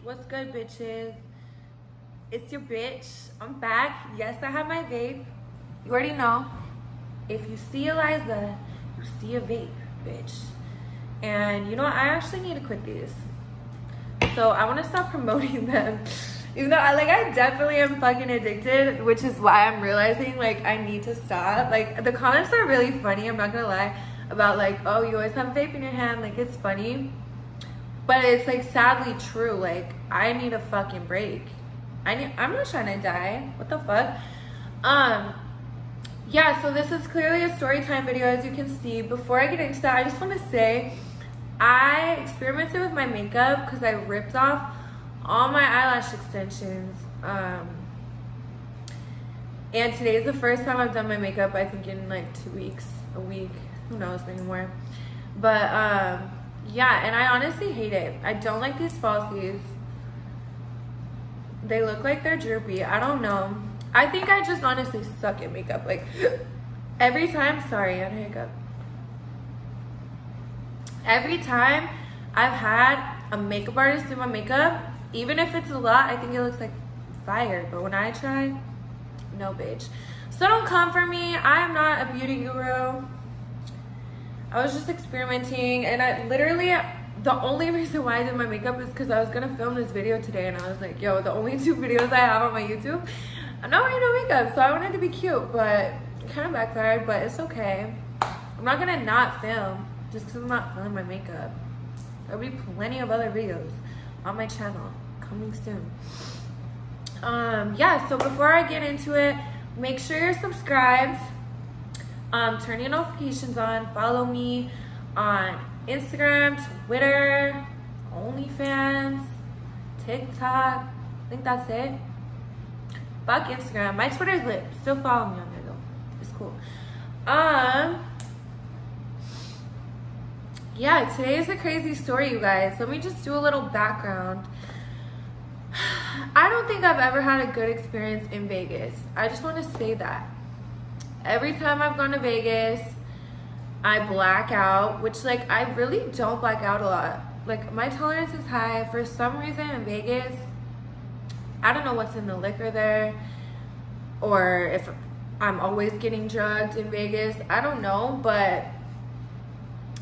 What's good, bitches? It's your bitch. I'm back. Yes, I have my vape. You already know. If you see Eliza, you see a vape, bitch. And you know what? I actually need to quit these. So I want to stop promoting them. Even though I definitely am fucking addicted, which is why I'm realizing like I need to stop. Like the comments are really funny, I'm not gonna lie, about like, oh, you always have a vape in your hand. Like it's funny. But it's like sadly true. Like I need a fucking break. I'm not trying to die. What the fuck? Yeah, so this is clearly a story time video, as you can see. Before I get into that, I just want to say I experimented with my makeup because I ripped off all my eyelash extensions. And today's the first time I've done my makeup, I think in like 2 weeks, a week, who knows, maybe more. But yeah, and I honestly hate it. I don't like these falsies. They look like they're droopy. I don't know. I think I just honestly suck at makeup. Like every time, sorry, I had a hiccup. Every time I've had a makeup artist do my makeup, even if it's a lot, I think it looks like fire. But when I try, no, bitch. So don't come for me. I'm not a beauty guru. I was just experimenting, and I literally, the only reason why I did my makeup is because I was gonna film this video today, and I was like, yo, the only 2 videos I have on my YouTube, I'm not wearing no makeup, so I wanted to be cute, but it kind of backfired, but it's okay. I'm not gonna not film just because I'm not filming my makeup. There'll be plenty of other videos on my channel coming soon. Yeah, so before I get into it, make sure you're subscribed. Turn your notifications on. Follow me on Instagram, Twitter, OnlyFans, TikTok. I think that's it. Fuck Instagram. My Twitter's lit. Still follow me on there though. It's cool. Yeah, today is a crazy story, you guys. Let me just do a little background. I don't think I've ever had a good experience in Vegas. I just want to say that. Every time I've gone to Vegas, I black out, which like I really don't black out a lot. Like my tolerance is high. For some reason in Vegas, I don't know what's in the liquor there, or if I'm always getting drugged in Vegas. I don't know, but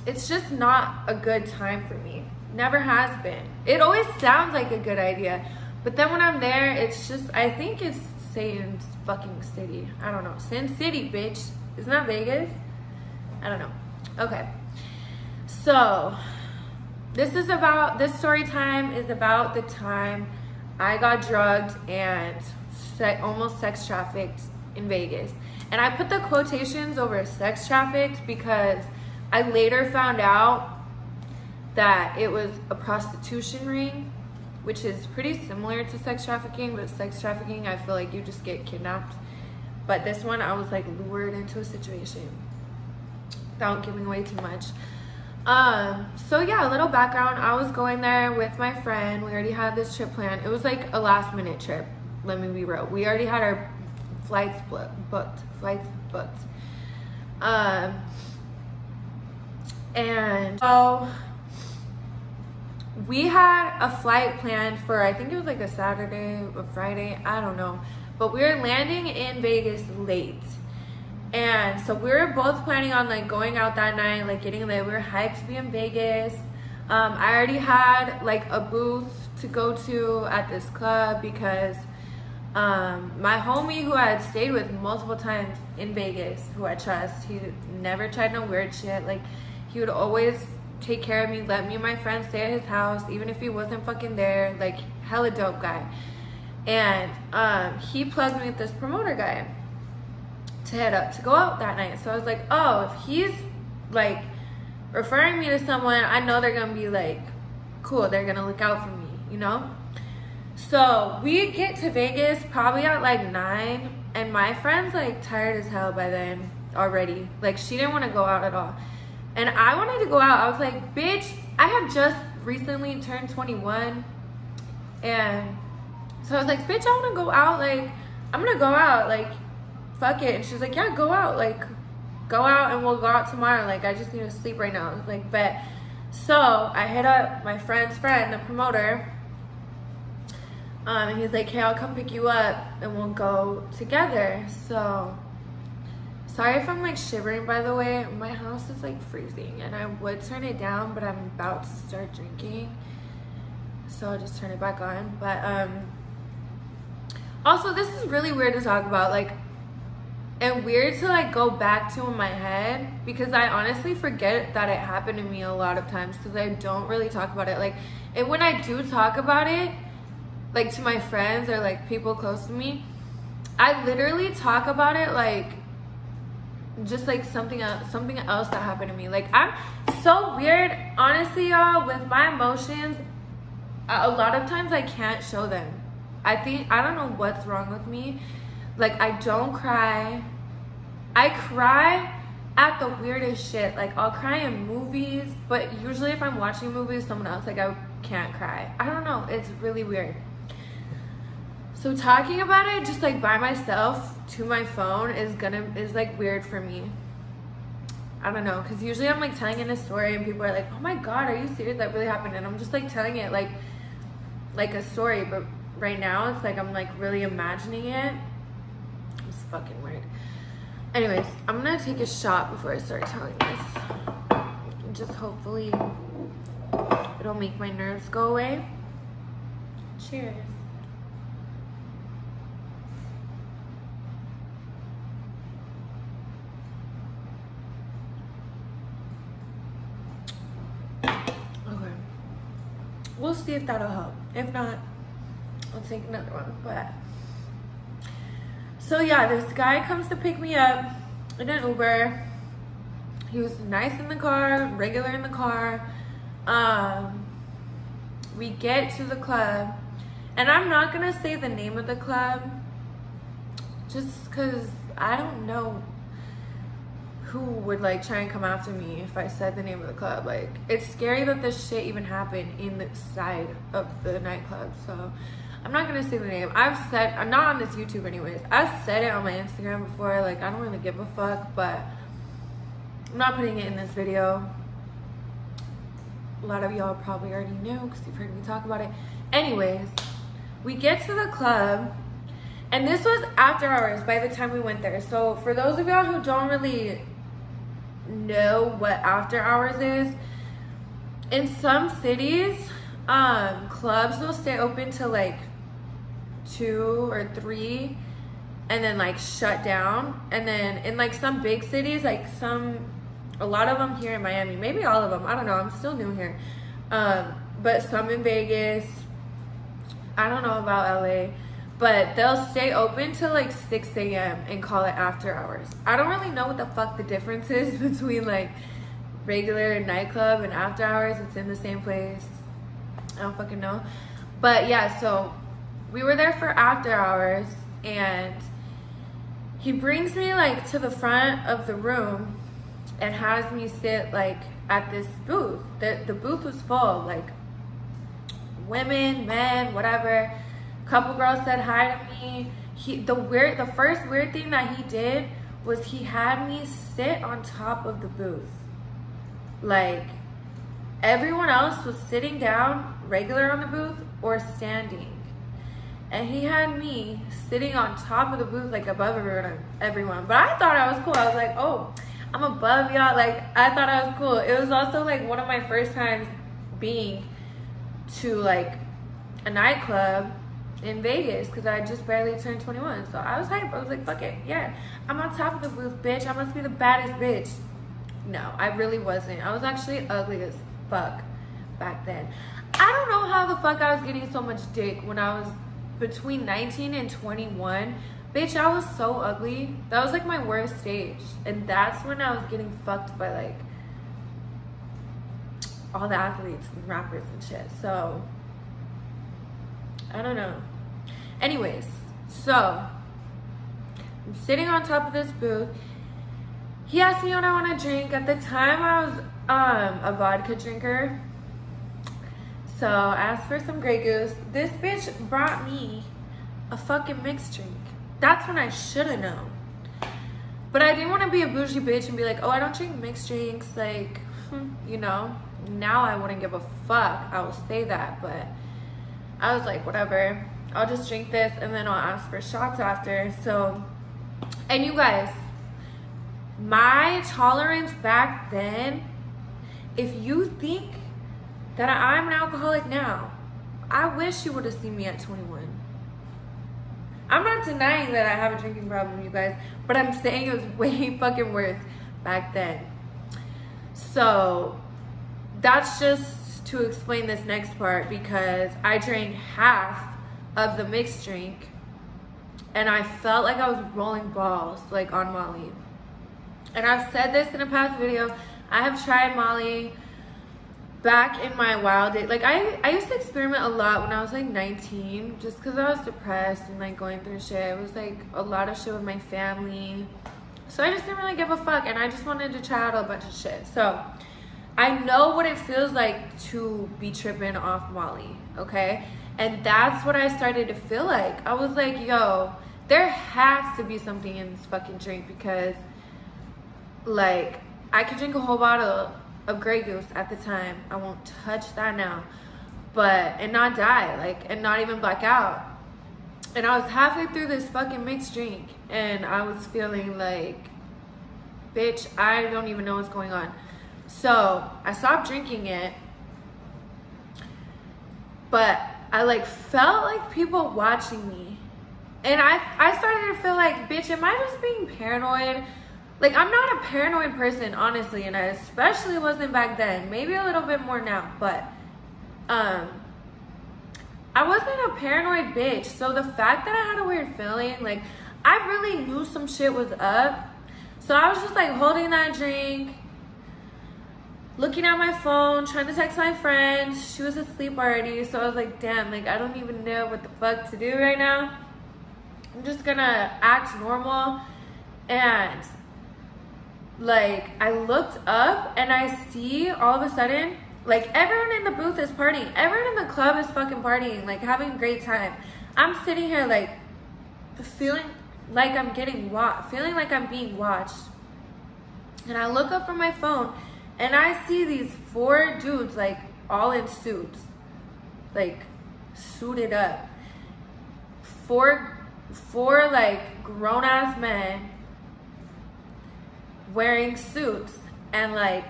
it's just not a good time for me. Never has been. It always sounds like a good idea, but then when I'm there, it's just, I think it's Satan's fucking city. I don't know. Sin City, bitch. Isn't that Vegas? I don't know. Okay. So, this story time is about the time I got drugged and almost sex trafficked in Vegas. And I put the quotations over sex trafficked because I later found out that it was a prostitution ring, which is pretty similar to sex trafficking, but sex trafficking, I feel like you just get kidnapped. But this one, I was like lured into a situation without giving away too much. So yeah, a little background. I was going there with my friend. We already had this trip planned. It was like a last minute trip, let me be real. We already had our flights booked. And so we had a flight planned for, I think it was like a Saturday or Friday, I don't know. But we were landing in Vegas late. And so we were both planning on like going out that night, like getting lit. We were hyped to be in Vegas. I already had like a booth to go to at this club because my homie who I had stayed with multiple times in Vegas, who I trust, he never tried no weird shit. Like he would always take care of me, let me and my friends stay at his house, even if he wasn't fucking there. Like hella dope guy. And he plugged me with this promoter guy to head up to go out that night. So I was like, oh, if he's like referring me to someone, I know they're gonna be like cool, they're gonna look out for me, you know. So we get to Vegas probably at like 9, and my friend's like tired as hell by then already. Like she didn't want to go out at all, and I wanted to go out. I was like, bitch, I have just recently turned 21, and so I was like, bitch, I want to go out. Like I'm gonna go out, like fuck it. And she's like, yeah, go out, like go out and we'll go out tomorrow. Like I just need to sleep right now. I was like, bet. So I hit up my friend's friend, the promoter, And he's like, hey, I'll come pick you up and we'll go together. So sorry if I'm like shivering, by the way. My house is like freezing and I would turn it down, but I'm about to start drinking, so I'll just turn it back on. But also, this is really weird to talk about, like, and weird to like go back to in my head, because I honestly forget that it happened to me a lot of times because I don't really talk about it. Like, and when I do talk about it, like to my friends or like people close to me, I literally talk about it like just like something else that happened to me. Like, I'm so weird, honestly, y'all, with my emotions. A lot of times I can't show them. I don't know what's wrong with me. Like, I don't cry. I cry at the weirdest shit. Like, I'll cry in movies, but usually if I'm watching a movie with someone else, like, I can't cry. I don't know, it's really weird. So talking about it just like by myself to my phone is like weird for me. I don't know, because usually I'm like telling in a story and people are like, oh my god, are you serious, that really happened? And I'm just like telling it like a story, but right now it's like I'm like really imagining it. It's fucking weird. Anyways, I'm gonna take a shot before I start telling this. Just hopefully it'll make my nerves go away. Cheers. We'll see if that'll help. If not, I'll take another one. But so yeah, this guy comes to pick me up in an Uber. He was nice in the car, regular in the car. We get to the club, and I'm not gonna say the name of the club just because I don't know who would like try and come after me if I said the name of the club. Like, it's scary that this shit even happened in the side of the nightclub. So I'm not gonna say the name. I'm not on this YouTube anyways. I've said it on my Instagram before. Like, I don't really give a fuck, but I'm not putting it in this video. A lot of y'all probably already know because you've heard me talk about it. Anyways, we get to the club, and this was after hours by the time we went there. So for those of y'all who don't really know what after hours is, in some cities, clubs will stay open till like 2 or 3 and then like shut down. And then in like some big cities, like a lot of them here in Miami, maybe all of them, I don't know, I'm still new here, but some in Vegas, I don't know about LA, but they'll stay open till like 6 a.m. and call it after hours. I don't really know what the fuck the difference is between like regular nightclub and after hours. It's in the same place. I don't fucking know. But yeah, so we were there for after hours, and he brings me like to the front of the room and has me sit like at this booth. The booth was full, like women, men, whatever. Couple girls said hi to me. The first weird thing that he did was he had me sit on top of the booth. Like, everyone else was sitting down, regular on the booth, or standing. And he had me sitting on top of the booth, like above everyone. But I thought I was cool. I was like, oh, I'm above y'all. Like, I thought I was cool. It was also like one of my first times being to like a nightclub in Vegas, because I just barely turned 21. So I was hyped. I was like, fuck it, yeah, I'm on top of the booth, bitch. I must be the baddest bitch. No, I really wasn't. I was actually ugly as fuck back then. I don't know how the fuck I was getting so much dick when I was between 19 and 21. Bitch, I was so ugly. That was like my worst stage, and that's when I was getting fucked by like all the athletes and rappers and shit. So I don't know. Anyways, so I'm sitting on top of this booth. He asked me what I want to drink. At the time, I was a vodka drinker, so I asked for some Grey Goose. This bitch brought me a fucking mixed drink. That's when I should have known. But I didn't want to be a bougie bitch and be like, oh, I don't drink mixed drinks. Like, you know, now I wouldn't give a fuck. I will say that, but I was like, whatever. I'll just drink this and then I'll ask for shots after. So, and you guys, my tolerance back then, if you think that I'm an alcoholic now, I wish you would have seen me at 21. I'm not denying that I have a drinking problem, you guys, but I'm saying it was way fucking worse back then. So that's just to explain this next part, because I drank half of the mixed drink and I felt like I was rolling balls, like on Molly. And I've said this in a past video, I have tried Molly back in my wild days. Like I used to experiment a lot when I was like 19, just because I was depressed and like going through shit. It was like a lot of shit with my family, so I just didn't really give a fuck, and I just wanted to try out a bunch of shit. So I know what it feels like to be tripping off Molly, okay? And that's what I started to feel like. I was like, yo, there has to be something in this fucking drink, because like I could drink a whole bottle of Grey Goose at the time, I won't touch that now, but and not die, like, and not even black out. And I was halfway through this fucking mixed drink and I was feeling like, bitch, I don't even know what's going on. So I stopped drinking it, but I like felt like people watching me, and I started to feel like, bitch, am I just being paranoid? Like, I'm not a paranoid person, honestly, and I especially wasn't back then. Maybe a little bit more now, but I wasn't a paranoid bitch. So the fact that I had a weird feeling, like, I really knew some shit was up. So I was just like holding that drink, looking at my phone, trying to text my friend. She was asleep already, so I was like, damn, like, I don't even know what the fuck to do right now. I'm just gonna act normal. And like, I looked up and I see all of a sudden, like, everyone in the booth is partying. Everyone in the club is fucking partying, like, having a great time. I'm sitting here, like, feeling like I'm getting watched, feeling like I'm being watched. And I look up from my phone and I see these 4 dudes, like, all in suits, like, suited up. Four like, grown-ass men wearing suits and like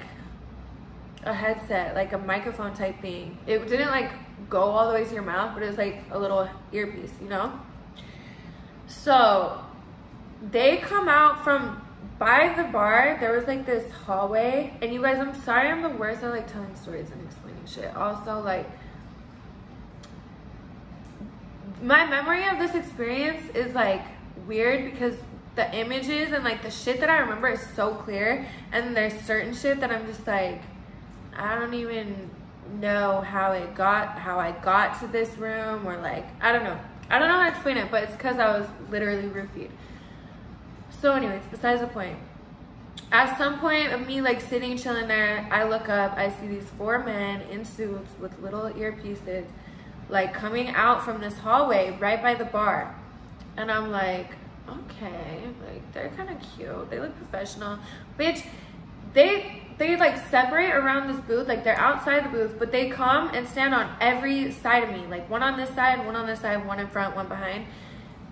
a headset, like a microphone type thing. It didn't like go all the way to your mouth, but it was like a little earpiece, you know? So they come out from by the bar. There was like this hallway, and you guys, I'm sorry, I'm the worst at like telling stories and explaining shit. Also, like, my memory of this experience is like weird, because the images and like the shit that I remember is so clear, and there's certain shit that I'm just like, I don't even know how I got to this room, or like, I don't know how to explain it, but it's because I was literally roofied. So anyways, besides the point, at some point of me like sitting chilling there, I look up, I see these 4 men in suits with little earpieces like coming out from this hallway right by the bar, and I'm like, okay, like, they're kind of cute, they look professional. Bitch, they like separate around this booth, like they're outside the booth, but they come and stand on every side of me, like one on this side, one on this side, one in front, one behind,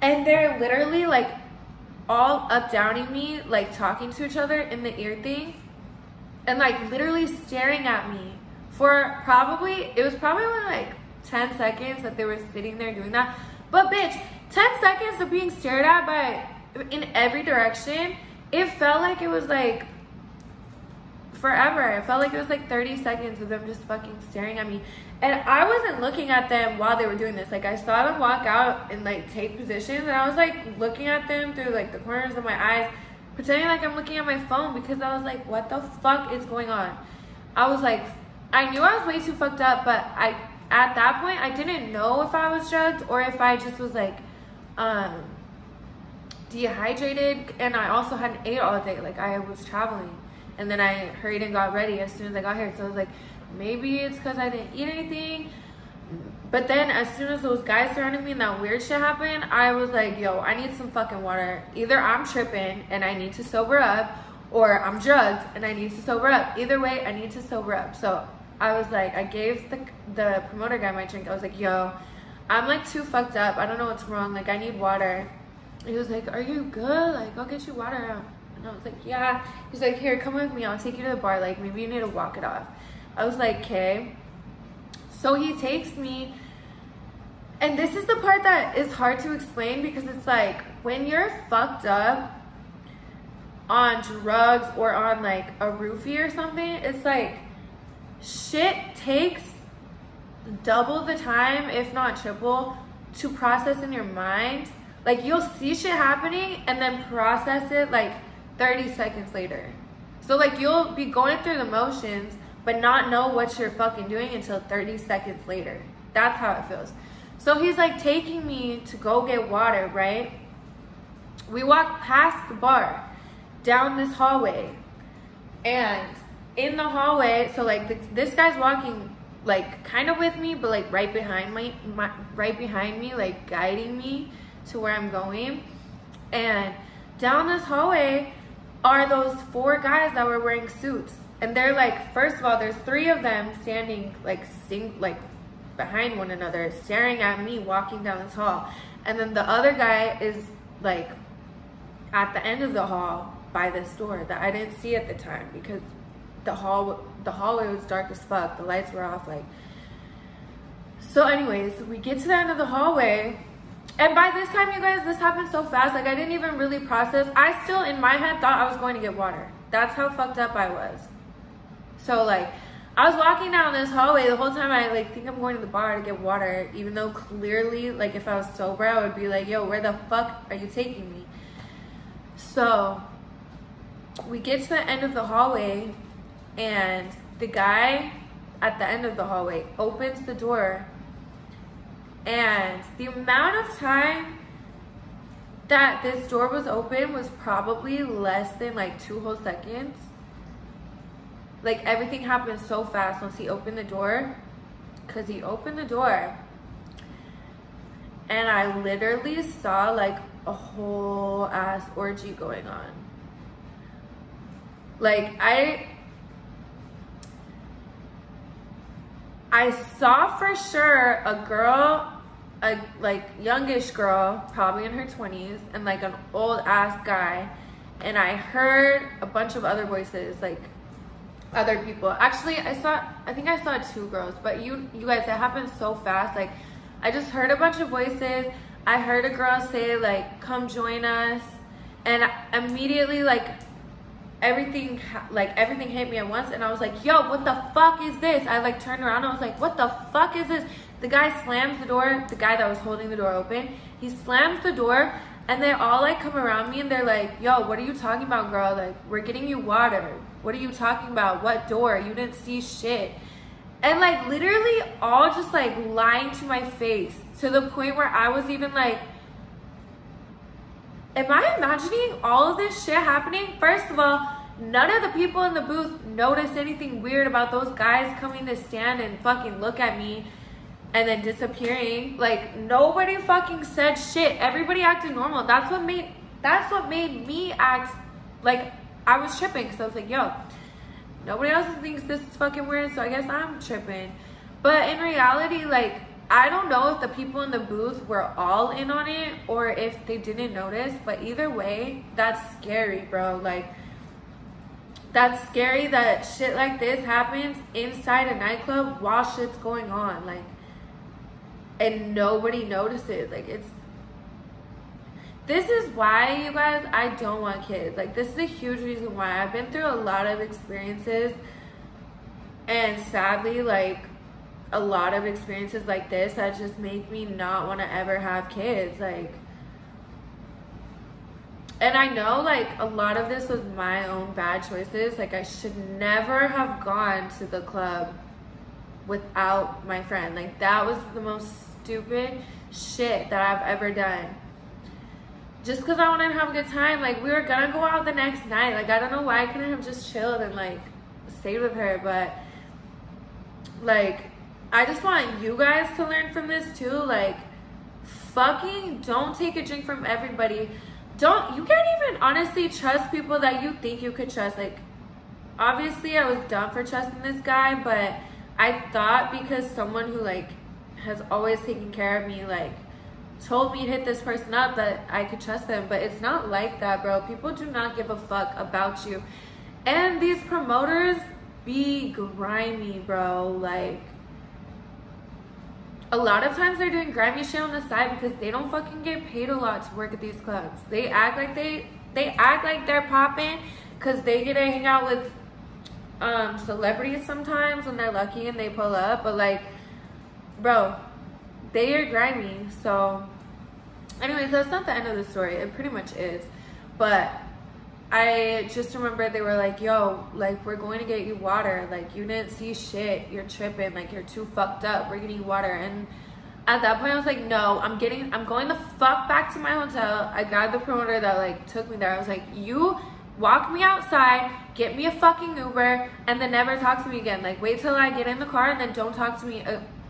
and they're literally like all up downing me, like talking to each other in the ear thing, and like literally staring at me for probably, it was probably only like 10 seconds that they were sitting there doing that. But bitch, 10 seconds of being stared at by in every direction, it felt like it was like forever. It felt like it was like 30 seconds of them just fucking staring at me. And I wasn't looking at them while they were doing this. Like, I saw them walk out and like take positions, and I was like looking at them through like the corners of my eyes, pretending like I'm looking at my phone, because I was like, what the fuck is going on? I was like, I knew I was way too fucked up, but at that point, I didn't know if I was drugged or if I just was like dehydrated, and I also hadn't ate all day. Like, I was traveling, and then I hurried and got ready as soon as I got here. So I was like, maybe it's because I didn't eat anything. But then as soon as those guys surrounded me and that weird shit happened, I was like, yo, I need some fucking water. Either I'm tripping and I need to sober up, or I'm drugged and I need to sober up. Either way, I need to sober up. So I was like, I gave the promoter guy my drink. I was like, yo, I'm like too fucked up. I don't know what's wrong. Like I need water. He was like, are you good? Like I'll get you water. And I was like, yeah. He's like, here, come with me. I'll take you to the bar. Like maybe you need to walk it off. I was like, okay. So he takes me. And this is the part that is hard to explain because it's like when you're fucked up on drugs or on like a roofie or something, it's like shit takes double the time, if not triple, to process in your mind. Like you'll see shit happening and then process it like 30 seconds later. So like you'll be going through the motions but not know what you're fucking doing until 30 seconds later. That's how it feels. So he's like taking me to go get water, right? We walk past the bar, down this hallway, and in the hallway, so like this guy's walking like kind of with me, but like right behind me, like guiding me to where I'm going. And down this hallway are those 4 guys that were wearing suits, and they're like, first of all, there's 3 of them standing like behind one another, staring at me walking down this hall, and then the other guy is like at the end of the hall by this door that I didn't see at the time because the hallway was dark as fuck. The lights were off. Like, so anyways, we get to the end of the hallway, and by this time, you guys, this happened so fast. Like I didn't even really process. I still in my head thought I was going to get water. That's how fucked up I was. So like I was walking down this hallway the whole time. I like think I'm going to the bar to get water, even though clearly, like if I was sober, I would be like, yo, where the fuck are you taking me? So we get to the end of the hallway, and the guy at the end of the hallway opens the door, and the amount of time that this door was open was probably less than like 2 whole seconds. Like everything happened so fast once he opened the door, because he opened the door and I literally saw like a whole ass orgy going on. Like I saw for sure a girl, a like youngish girl, probably in her 20s, and like an old ass guy, and I heard a bunch of other voices, like other people. Actually, I think I saw 2 girls, but you guys, it happened so fast. Like I just heard a bunch of voices. I heard a girl say like, come join us, and immediately like everything hit me at once, and I was like, yo, what the fuck is this? I like turned around, I was like, what the fuck is this? The guy slams the door, the guy that was holding the door open, he slams the door, and they all like come around me and they're like, yo, what are you talking about, girl? Like, we're getting you water. What are you talking about? What door? You didn't see shit. And like literally all just like lying to my face, to the point where I was even like, am I imagining all of this shit happening? First of all, none of the people in the booth noticed anything weird about those guys coming to stand and fucking look at me and then disappearing. Like nobody fucking said shit. Everybody acted normal. That's what made me act like I was tripping, because I was like, yo, nobody else thinks this is fucking weird, so I guess I'm tripping. But in reality, like, I don't know if the people in the booth were all in on it or if they didn't notice, but either way, that's scary, bro. Like, that's scary that shit like this happens inside a nightclub while shit's going on, like, and nobody notices. Like, this is why, you guys, I don't want kids. Like, this is a huge reason why. I've been through a lot of experiences, and sadly, like, a lot of experiences like this that just make me not want to ever have kids. Like, and I know, like, a lot of this was my own bad choices. Like, I should never have gone to the club without my friend. Like, that was the most stupid shit that I've ever done. Just because I wanted to have a good time. Like, we were gonna go out the next night. Like, I don't know why I couldn't have just chilled and, like, stayed with her. But, like, I just want you guys to learn from this, too. Like, fucking don't take a drink from everybody. You can't even honestly trust people that you think you could trust. Like, obviously, I was dumb for trusting this guy. But I thought because someone who, like, has always taken care of me, like told me to hit this person up, that I could trust them. But it's not like that, bro. People do not give a fuck about you. And these promoters be grimy, bro. Like, a lot of times they're doing grimy shit on the side because they don't fucking get paid a lot to work at these clubs. They act like they're popping because they get to hang out with celebrities sometimes when they're lucky and they pull up. But like, bro, they are grimy. So anyways, that's not the end of the story. It pretty much is. But I just remember they were like, yo, like, we're going to get you water. Like, you didn't see shit. You're tripping. Like, you're too fucked up. We're getting you water. And at that point, I was like, no, I'm going the fuck back to my hotel. I grabbed the promoter that, like, took me there. I was like, you walk me outside, get me a fucking Uber, and then never talk to me again. Like, wait till I get in the car and then don't talk to me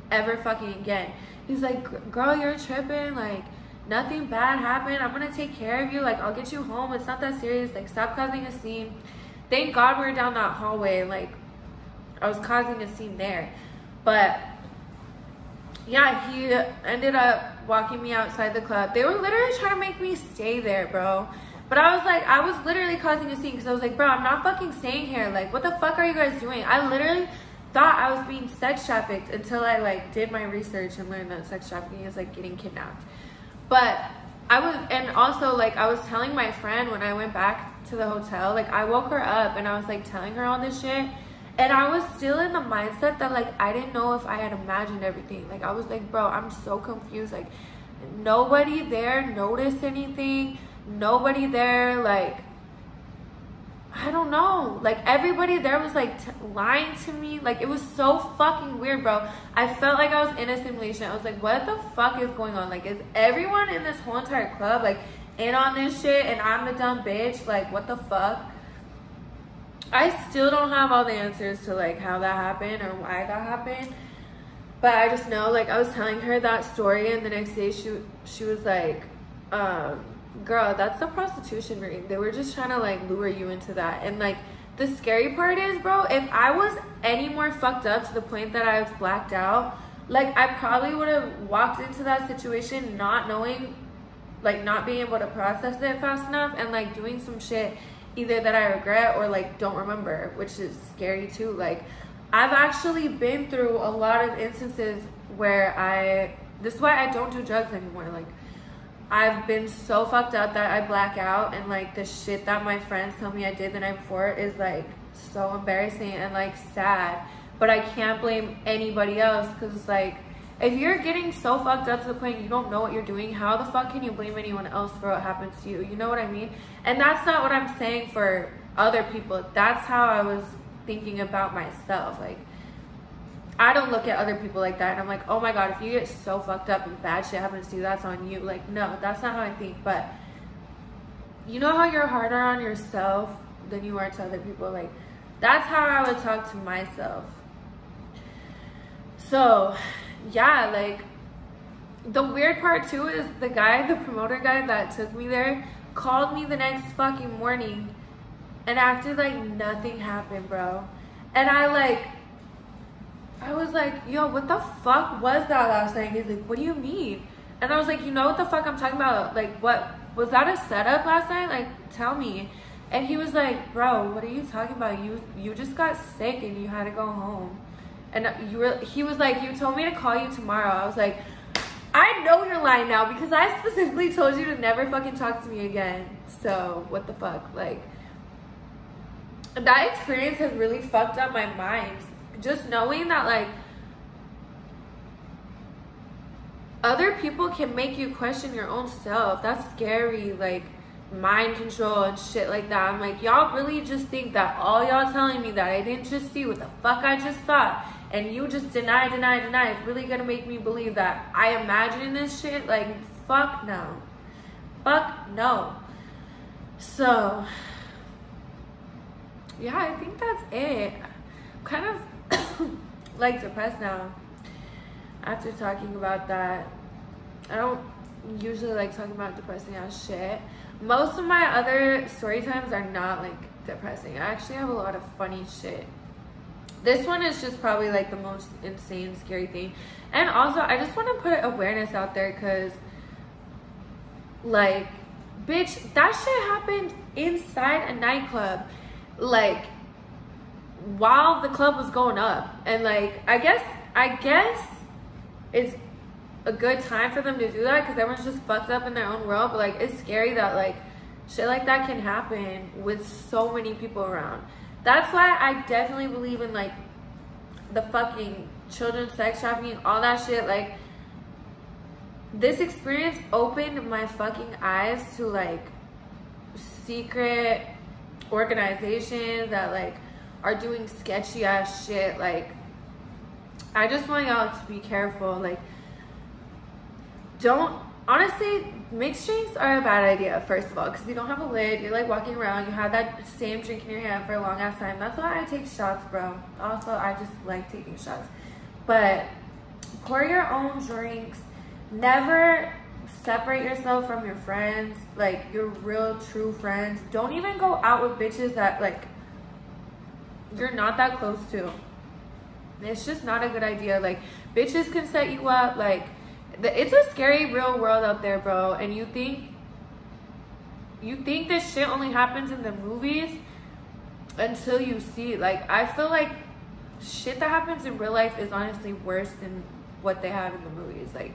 ever fucking again. He's like, girl, you're tripping. Like, nothing bad happened. I'm gonna take care of you. Like, I'll get you home. It's not that serious. Like, stop causing a scene. Thank God we were down that hallway. Like, I was causing a scene there. But yeah, he ended up walking me outside the club. They were literally trying to make me stay there, bro. But I was like, I was literally causing a scene because I was like, bro, I'm not fucking staying here. Like, what the fuck are you guys doing? I literally thought I was being sex trafficked until I, like, did my research and learned that sex trafficking is, like, getting kidnapped. But I was, and also, like, I was telling my friend when I went back to the hotel, like, I woke her up and I was, like, telling her all this shit. And I was still in the mindset that, like, I didn't know if I had imagined everything. Like, I was like, bro, I'm so confused. Like, nobody there noticed anything. Nobody there, like, I don't know. Like, everybody there was, like, lying to me. Like, it was so fucking weird, bro. I felt like I was in a simulation. I was like, what the fuck is going on? Like, is everyone in this whole entire club, like, in on this shit and I'm the dumb bitch? Like, what the fuck? I still don't have all the answers to, like, how that happened or why that happened. But I just know, like, I was telling her that story, and the next day she was like, girl, that's the prostitution ring. They were just trying to, like, lure you into that. And, like, the scary part is, bro, if I was any more fucked up to the point that I was blacked out, like, I probably would have walked into that situation not knowing, like, not being able to process it fast enough and, like, doing some shit either that I regret or, like, don't remember, which is scary too. Like, I've actually been through a lot of instances where this is why I don't do drugs anymore. Like, I've been so fucked up that I black out, and, like, the shit that my friends tell me I did the night before is, like, so embarrassing and, like, sad. But I can't blame anybody else, because, like, if you're getting so fucked up to the point you don't know what you're doing, how the fuck can you blame anyone else for what happens to you? You know what I mean? And that's not what I'm saying for other people. That's how I was thinking about myself. Like, I don't look at other people like that and I'm like, oh my god, if you get so fucked up and bad shit happens to you, that's on you. Like, no, that's not how I think. But you know how you're harder on yourself than you are to other people? Like, that's how I would talk to myself. So yeah, like, the weird part too is the promoter guy that took me there called me the next fucking morning and acted like nothing happened, bro. And I was like, yo, what the fuck was that last night? He's like, what do you mean? And I was like, you know what the fuck I'm talking about? Like, what was that a setup last night? Like, tell me. And he was like, bro, what are you talking about? You just got sick and you had to go home. And he was like, you told me to call you tomorrow. I was like, I know you're lying now because I specifically told you to never fucking talk to me again. So what the fuck? Like, that experience has really fucked up my mind. Just knowing that, like, other people can make you question your own self. That's scary. Like, mind control and shit like that. I'm like, y'all really just think that all y'all telling me that I didn't just see what the fuck I just thought, and you just deny is really gonna make me believe that I imagine this shit? Like, fuck no. Fuck no. So yeah, I think that's it. I'm kind of like depressed now after talking about that. I don't usually like talking about depressing ass shit. Most of my other story times are not like depressing. I actually have a lot of funny shit This one is just probably like the most insane, scary thing. And also, I just want to put awareness out there because, like, bitch, that shit happened inside a nightclub, like, while the club was going up. And, like, I guess it's a good time for them to do that because everyone's just fucked up in their own world. But, like, it's scary that, like, shit like that can happen with so many people around. That's why I definitely believe in, like, the fucking children's sex trafficking, all that shit. Like, this experience opened my fucking eyes to, like, secret organizations that, like, are doing sketchy ass shit. Like, I just want y'all to be careful. Like, honestly, mixed drinks are a bad idea, first of all, because you don't have a lid. You're, like, walking around. You have that same drink in your hand for a long ass time. That's why I take shots, bro. Also, I just like taking shots. But pour your own drinks. Never separate yourself from your friends, like, your real, true friends. Don't even go out with bitches that, like, you're not that close to. It's just not a good idea. Like, bitches can set you up. Like, it's a scary real world out there, bro. And you think this shit only happens in the movies until you see it. Like, I feel like shit that happens in real life is honestly worse than what they have in the movies. Like,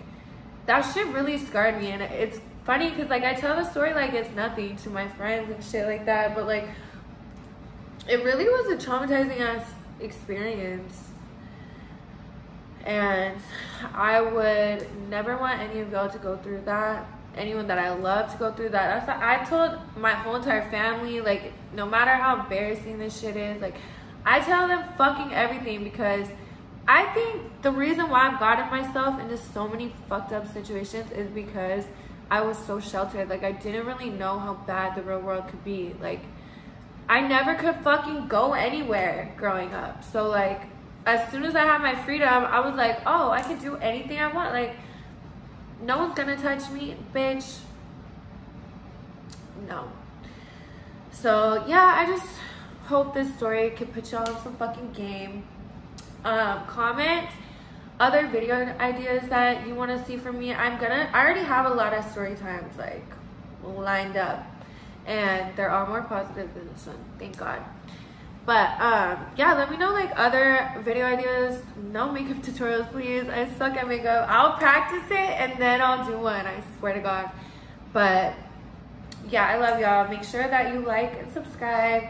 that shit really scarred me. And it's funny because, like, I tell the story like it's nothing to my friends and shit like that, but, like, it really was a traumatizing ass experience. And I would never want any of y'all to go through that. Anyone that I love to go through that. That's what I told my whole entire family. Like, no matter how embarrassing this shit is, like, I tell them fucking everything because I think the reason why I've gotten myself into so many fucked up situations is because I was so sheltered. Like, I didn't really know how bad the real world could be. Like, I never could fucking go anywhere growing up. So, like, as soon as I had my freedom, I was like, oh, I can do anything I want. Like, no one's gonna touch me, bitch. No. So, yeah, I just hope this story could put y'all in some fucking game. Comment other video ideas that you want to see from me. I already have a lot of story times, like, lined up. And they're all more positive than this one, thank God. But yeah, let me know, like, other video ideas. No makeup tutorials, please. I suck at makeup. I'll practice it and then I'll do one, I swear to God. But yeah, I love y'all. Make sure that you like and subscribe.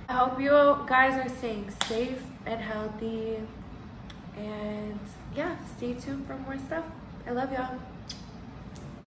I hope you guys are staying safe and healthy. And yeah, stay tuned for more stuff. I love y'all.